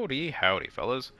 Howdy, howdy, fellas.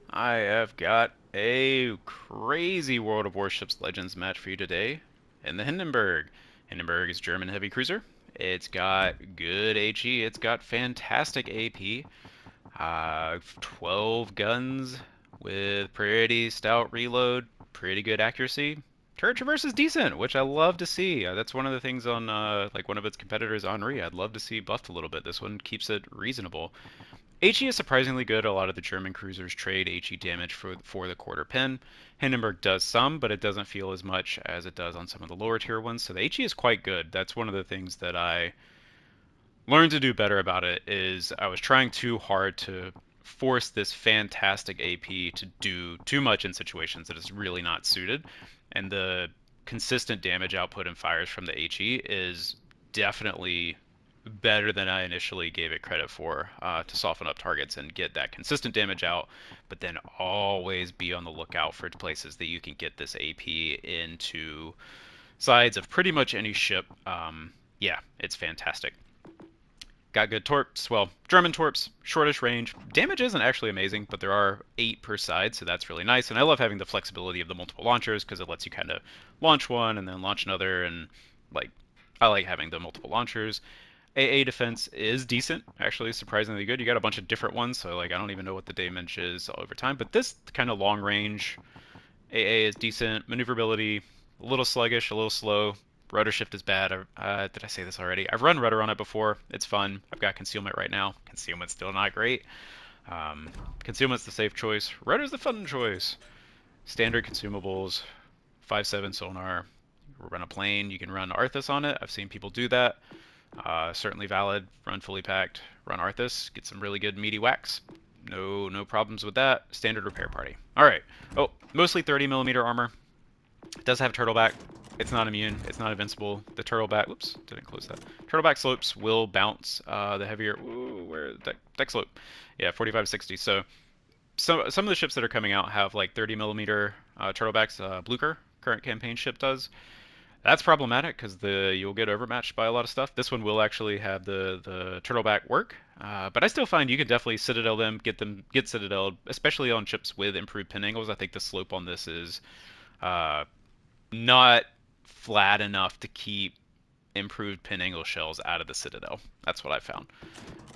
I have got a crazy World of Warships Legends match for you today in the Hindenburg. Hindenburg is German heavy cruiser. It's got good HE, it's got fantastic AP, 12 guns with pretty stout reload, pretty good accuracy. Turret traverse is decent, which I love to see. That's one of the things on like one of its competitors, Henri. I'd love to see buffed a little bit. This one keeps it reasonable. HE is surprisingly good. A lot of the German cruisers trade HE damage for the quarter pin. Hindenburg does some, but it doesn't feel as much as it does on some of the lower tier ones. So the HE is quite good. That's one of the things that I learned to do better about it is I was trying too hard to force this fantastic AP to do too much in situations that is really not suited. And the consistent damage output and fires from the HE is definitely better than I initially gave it credit for to soften up targets and get that consistent damage out, but then always be on the lookout for places that you can get this AP into sides of pretty much any ship. Yeah, it's fantastic. Got good torps, well, German torps, shortish range. Damage isn't actually amazing, but there are 8 per side, so that's really nice. And I love having the flexibility of the multiple launchers because it lets you kind of launch one and then launch another, and like I like having the multiple launchers. AA defense is decent, actually surprisingly good. You got a bunch of different ones, so like I don't even know what the damage is over time, but this kind of long range AA is decent. Maneuverability, a little sluggish, a little slow. Rudder shift is bad. Did I say this already? I've run rudder on it before. It's fun. I've got concealment right now. Concealment's still not great. Concealment's the safe choice. Rudder's the fun choice. Standard consumables, 5.7 sonar. Run a plane. You can run Arthas on it. I've seen people do that. Certainly valid. Run fully packed. Run Arthas. Get some really good meaty whacks. No problems with that. Standard repair party. All right. Oh, mostly 30mm armor. It does have turtleback. It's not immune. It's not invincible. The turtleback. Whoops, didn't close that. Turtleback slopes will bounce the heavier. Ooh, where deck slope? Yeah, 45-60. So some of the ships that are coming out have like 30mm turtlebacks. Blucher, current campaign ship, does. That's problematic because you'll get overmatched by a lot of stuff. This one will actually have the turtleback work, but I still find you can definitely citadel them, get citadeled, especially on ships with improved pin angles. I think the slope on this is not flat enough to keep improved pin angle shells out of the citadel. That's what I found.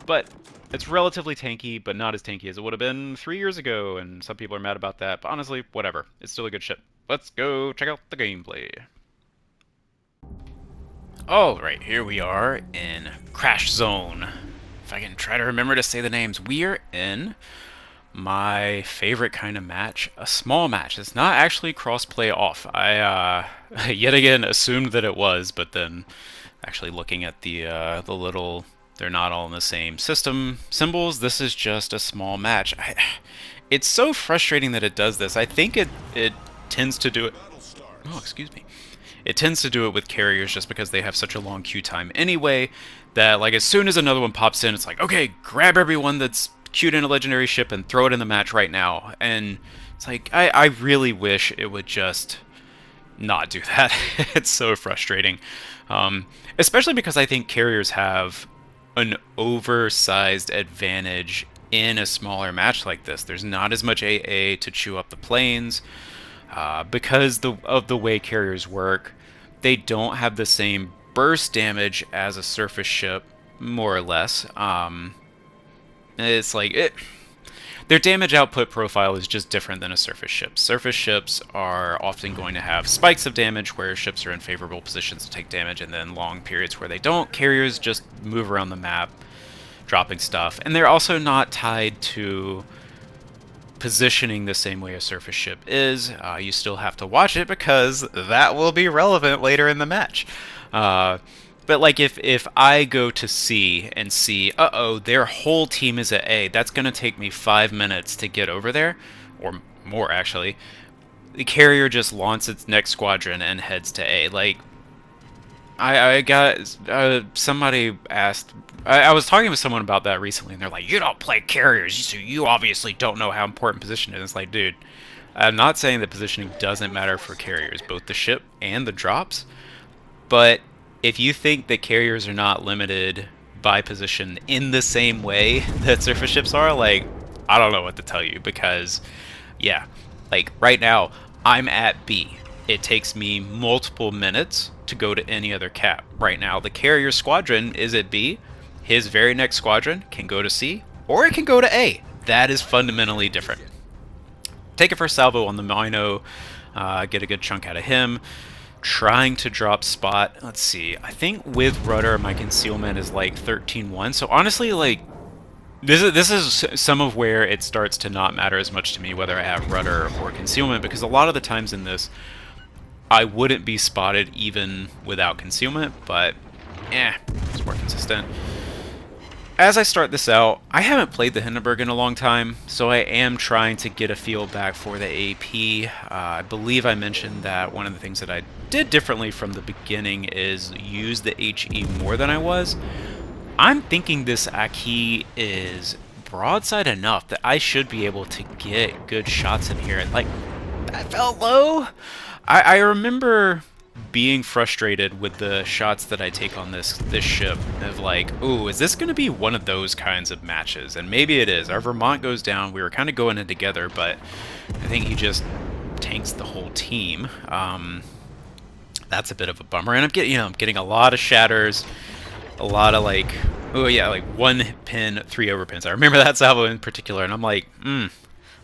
But it's relatively tanky, but not as tanky as it would have been 3 years ago, and some people are mad about that. But honestly, whatever. It's still a good ship. Let's go check out the gameplay. Alright, here we are in Crash Zone. If I can try to remember to say the names. We're in my favorite kind of match, a small match. It's not actually cross-play off. I yet again assumed that it was, but then actually looking at the little, they're not all in the same system symbols. This is just a small match. It's so frustrating that it does this. I think it tends to do it. Oh, excuse me. It tends to do it with carriers just because they have such a long queue time anyway, that like as soon as another one pops in, it's like, okay, grab everyone that's queued in a legendary ship and throw it in the match right now. And it's like, I really wish it would just not do that. It's so frustrating. Especially because I think carriers have an oversized advantage in a smaller match like this. There's not as much AA to chew up the planes. Because of the way carriers work, they don't have the same burst damage as a surface ship, more or less. It's like their damage output profile is just different than a surface ship. Surface ships are often going to have spikes of damage where ships are in favorable positions to take damage, and then long periods where they don't. Carriers just move around the map, dropping stuff, and they're also not tied to positioning the same way a surface ship is. You still have to watch it because that will be relevant later in the match. But like if I go to C and see, uh-oh, their whole team is at A, that's going to take me 5 minutes to get over there, or more actually. The carrier just launches its next squadron and heads to A. Like, I got, somebody asked, I was talking with someone about that recently, and they're like, you don't play carriers, so you obviously don't know how important position is. It's like, dude, I'm not saying that positioning doesn't matter for carriers, both the ship and the drops, but if you think that carriers are not limited by position in the same way that surface ships are, like, I don't know what to tell you because, yeah, like right now, I'm at B. It takes me multiple minutes to go to any other cap. Right now, the carrier squadron is at B. His very next squadron can go to C, or it can go to A. That is fundamentally different. Take it for salvo on the Mino, get a good chunk out of him. Trying to drop spot. Let's see. I think with rudder, my concealment is like 13-1. So honestly, like, this is some of where it starts to not matter as much to me whether I have rudder or concealment, because a lot of the times in this, I wouldn't be spotted even without concealment, but it's more consistent. As I start this out, I haven't played the Hindenburg in a long time, so I am trying to get a feel back for the AP. I believe I mentioned that one of the things that I did differently from the beginning is use the HE more than I was. I'm thinking this Aki is broadside enough that I should be able to get good shots in here. Like, that felt low. I remember being frustrated with the shots that I take on this ship of like, ooh, is this going to be one of those kinds of matches? And maybe it is. Our Vermont goes down. We were kind of going in together, but I think he just tanks the whole team. That's a bit of a bummer. And I'm getting a lot of shatters, a lot of like, oh yeah, like 1 pin, 3 overpins. I remember that salvo in particular, and I'm like,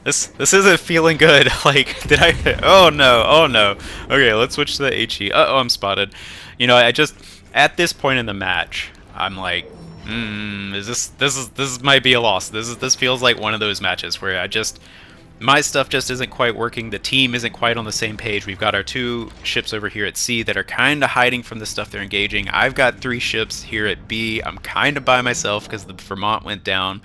This isn't feeling good. Like, did I? Oh no. Okay, let's switch to the HE. Oh, I'm spotted. I just at this point in the match, I'm like, this might be a loss. This feels like one of those matches where my stuff just isn't quite working. The team isn't quite on the same page. We've got our 2 ships over here at C that are kind of hiding from the stuff they're engaging. I've got 3 ships here at B. I'm kind of by myself because the Vermont went down.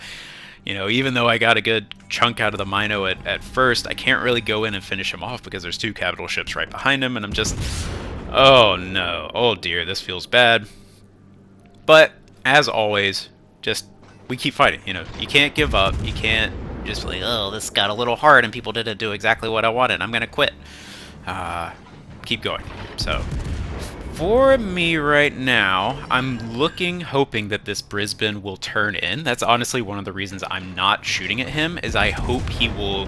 Even though I got a good chunk out of the Mino at first, I can't really go in and finish him off because there's 2 capital ships right behind him, and I'm just, oh no, oh dear, this feels bad. But, as always, we keep fighting, you can't give up, you can't just be like, oh, this got a little hard and people didn't do exactly what I wanted, I'm gonna quit. Keep going. So, for me right now, I'm hoping that this Brisbane will turn in. That's honestly one of the reasons I'm not shooting at him, is I hope he will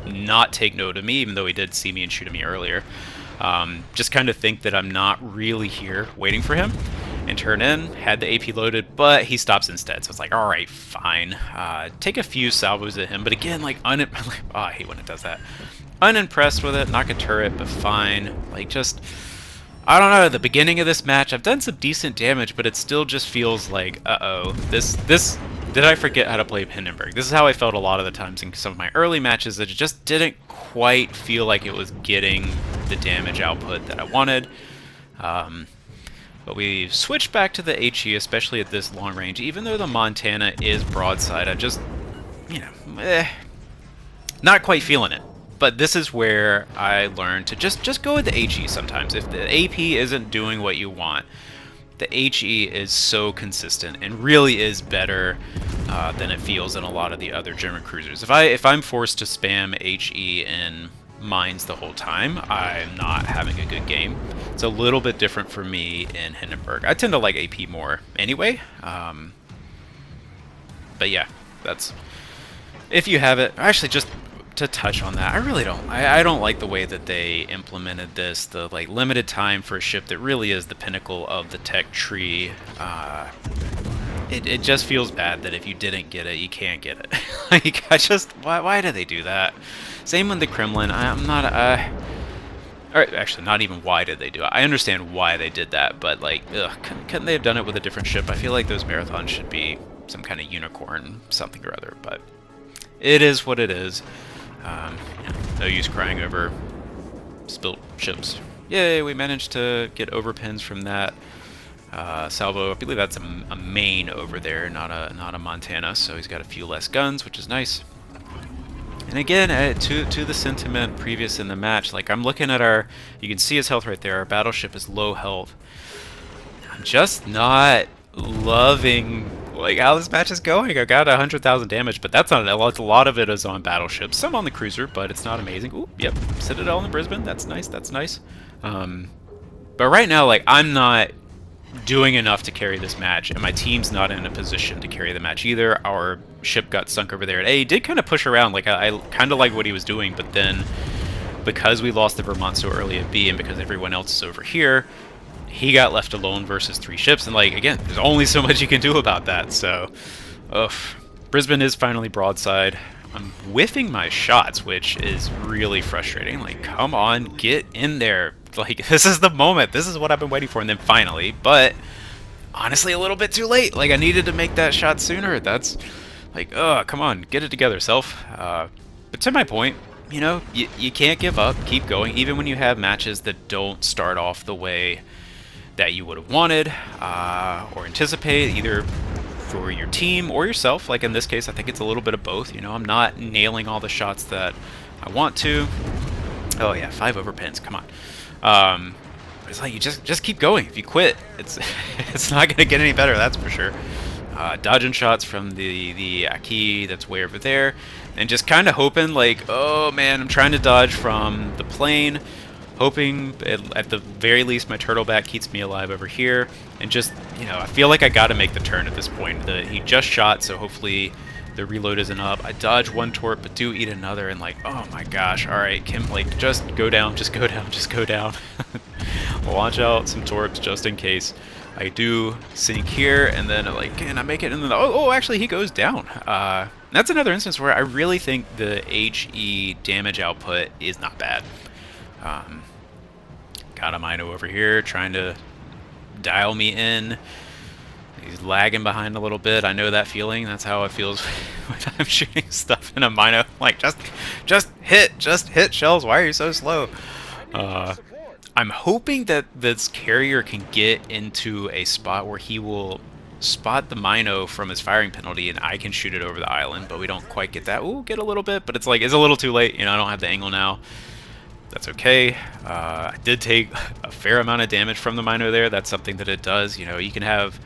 not take note of me, even though he did see me and shoot at me earlier. Just kind of think that I'm not really here waiting for him, and turn in, had the AP loaded, but he stops instead, so it's like, alright, fine. Take a few salvos at him, but again, like, oh, I hate when it does that. Unimpressed with it, knock a turret, but fine. Like, just, I don't know, the beginning of this match, I've done some decent damage, but it still just feels like, uh-oh, did I forget how to play Hindenburg? This is how I felt a lot of the times in some of my early matches, that it just didn't quite feel like it was getting the damage output that I wanted. But we switched back to the HE, especially at this long range. Even though the Montana is broadside, I just, not quite feeling it. But this is where I learned to just go with the HE sometimes. If the AP isn't doing what you want, the HE is so consistent and really is better than it feels in a lot of the other German cruisers. If I'm forced to spam HE in mines the whole time, I'm not having a good game. It's a little bit different for me in Hindenburg. I tend to like AP more anyway. But yeah, that's, if you have it. Actually, just to touch on that, I don't like the way that they implemented this, the like limited time for a ship that really is the pinnacle of the tech tree. It just feels bad that if you didn't get it, you can't get it. Like, why do they do that? Same with the Kremlin. I'm not, or actually, not even why did they do it. I understand why they did that, but like, couldn't they have done it with a different ship? I feel like those marathons should be some kind of unicorn something or other, but it is what it is. No use crying over spilt ships. Yay, we managed to get overpins from that salvo. I believe that's a main over there, not a Montana, so he's got a few less guns, which is nice. And again, to the sentiment previous in the match, like, I'm looking at you can see his health right there, our battleship is low health. I'm just not loving, like, how this match is going. I got 100,000 damage, but that's not a lot of it is on battleships. Some on the cruiser, but it's not amazing. Ooh, yep, Citadel in Brisbane, that's nice, that's nice. But right now, like, I'm not doing enough to carry this match, and my team's not in a position to carry the match either. Our ship got sunk over there at A. He did kind of push around, like I kind of like what he was doing, but then because we lost the Vermont so early at B and because everyone else is over here, he got left alone versus 3 ships, and like, again, there's only so much you can do about that, so ugh. Brisbane is finally broadside. I'm whiffing my shots, which is really frustrating. Like, come on, get in there. Like, this is the moment. This is what I've been waiting for, and then finally, but honestly, a little bit too late. Like, I needed to make that shot sooner. That's like, come on, get it together, self. But to my point, you know, you can't give up. Keep going, even when you have matches that don't start off the way that you would have wanted or anticipate, either for your team or yourself. Like in this case, I think it's a little bit of both. You know, I'm not nailing all the shots that I want to. Oh yeah, 5 overpins, come on. It's like, you just keep going. If you quit, it's it's not gonna get any better, that's for sure. Dodging shots from the Aki that's way over there, and just kind of hoping, like, oh man, I'm trying to dodge from the plane, hoping at the very least my turtleback keeps me alive over here, and just, you know, I feel like I got to make the turn at this point. He just shot, so hopefully the reload isn't up. I dodge one torp, but do eat another, and like, oh my gosh, all right, Kim, like, just go down, just go down, just go down. Launch out some torps just in case. I do sink here, and then like, can I make it? And then oh, actually he goes down. That's another instance where I really think the HE damage output is not bad. Got a Mino over here trying to dial me in. He's lagging behind a little bit. I know that feeling. That's how it feels when I'm shooting stuff in a Mino. Like, just hit shells. Why are you so slow? I'm hoping that this carrier can get into a spot where he will spot the Mino from his firing penalty and I can shoot it over the island, but we don't quite get that. Ooh, get a little bit, but it's like, it's a little too late. You know, I don't have the angle now. That's okay. I did take a fair amount of damage from the Mino there. That's something that it does. You know, you can have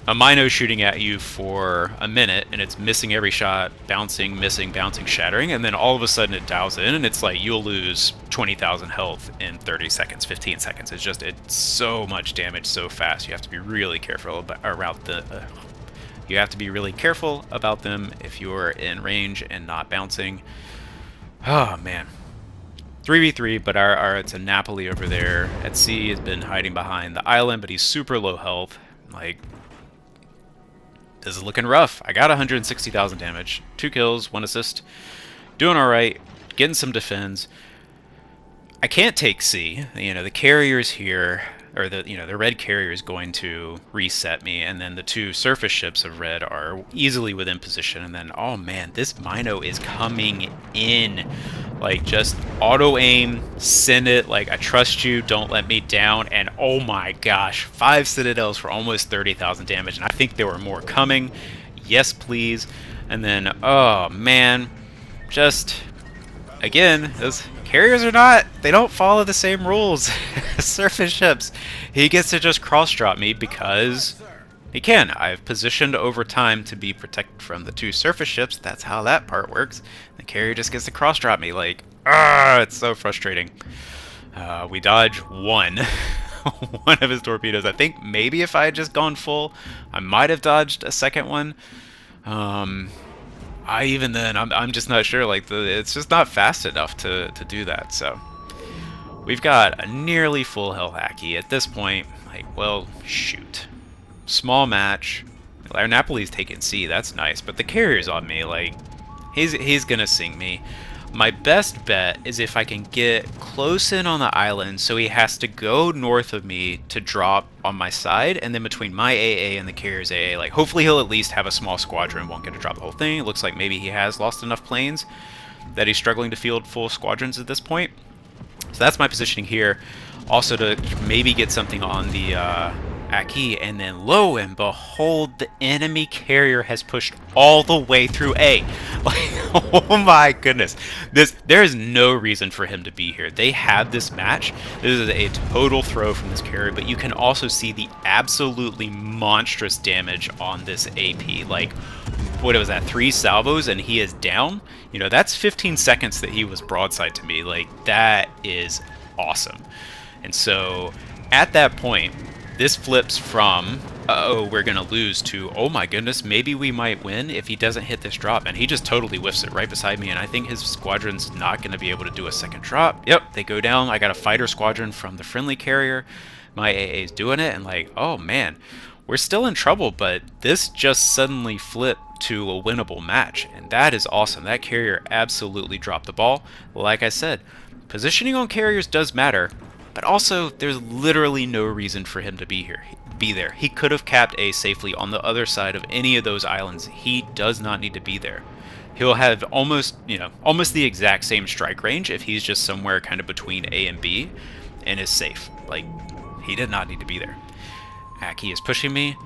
a Mino shooting at you for a minute and it's missing every shot, bouncing, missing, bouncing, shattering, and then all of a sudden it dials in and it's like you'll lose 20,000 health in 30 seconds, 15 seconds. It's just, it's so much damage so fast. You have to be really careful about you have to be really careful about them if you're in range and not bouncing. Oh man. 3v3, but it's a Napoli over there at C has been hiding behind the island, but he's super low health. Like, this is looking rough. I got 160,000 damage, 2 kills, 1 assist, doing all right, getting some defense. I can't take C. You know, the carrier's here, or the red carrier is going to reset me, and then the 2 surface ships of red are easily within position, and then, oh man, this Mino is coming in. Like, just auto-aim, send it, like, I trust you, don't let me down, and oh my gosh, 5 Citadels for almost 30,000 damage, and I think there were more coming. Yes, please. And then, oh man, just, again, those carriers they don't follow the same rules as surface ships. He gets to just cross-drop me because he can. I've positioned over time to be protected from the 2 surface ships. That's how that part works. The carrier just gets to cross-drop me. Like, it's so frustrating. We dodge one. One of his torpedoes. I think maybe if I had just gone full, I might have dodged a second one. Even then, I'm just not sure. Like, it's just not fast enough to do that. So we've got a nearly full health Aki at this point. Like, well, shoot. Small match. Our Napoli's taking C. That's nice, but the carrier's on me. Like, he's gonna sing me. My best bet is if I can get close in on the island, so he has to go north of me to drop on my side, and then between my AA and the carrier's AA, like, hopefully he'll at least have a small squadron, won't get to drop the whole thing. It looks like maybe he has lost enough planes that he's struggling to field full squadrons at this point. So that's my positioning here. Also to maybe get something on the Aki, and then lo and behold, the enemy carrier has pushed all the way through A. Like, oh my goodness. There is no reason for him to be here. They have this match. This is a total throw from this carrier, but you can also see the absolutely monstrous damage on this AP. Like, what was that, 3 salvos and he is down? You know, that's 15 seconds that he was broadside to me. Like, that is awesome. And so, at that point, this flips from, uh-oh, we're going to lose, to, oh my goodness, maybe we might win if he doesn't hit this drop. And he just totally whiffs it right beside me, and I think his squadron's not going to be able to do a second drop. Yep, they go down. I got a fighter squadron from the friendly carrier. My AA's doing it, and like, oh man, we're still in trouble, but this just suddenly flipped to a winnable match, and that is awesome. That carrier absolutely dropped the ball. Like I said, positioning on carriers does matter, but also there's literally no reason for him to be there. He could have capped A safely on the other side of any of those islands. He does not need to be there. He'll have almost the exact same strike range if he's just somewhere kind of between A and B and is safe. Like, he did not need to be there. Aki is pushing me.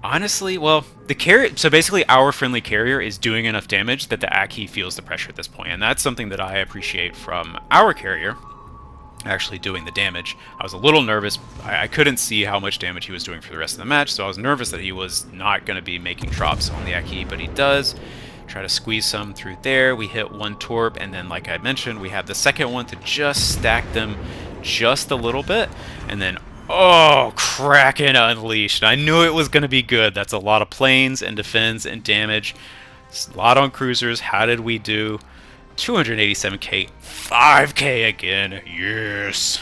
Honestly, well, the carrier, so basically our friendly carrier is doing enough damage that the Aki feels the pressure at this point, and that's something that I appreciate from our carrier actually doing the damage. I was a little nervous. I couldn't see how much damage he was doing for the rest of the match, so I was nervous that he was not going to be making drops on the Aki, but he does. Try to squeeze some through there. We hit one torp, and then like I mentioned, we have the second one to just stack them just a little bit, and then oh, Kraken Unleashed. I knew it was going to be good. That's a lot of planes and defense and damage. A lot on cruisers. How did we do? 287k, 5k again. Yes.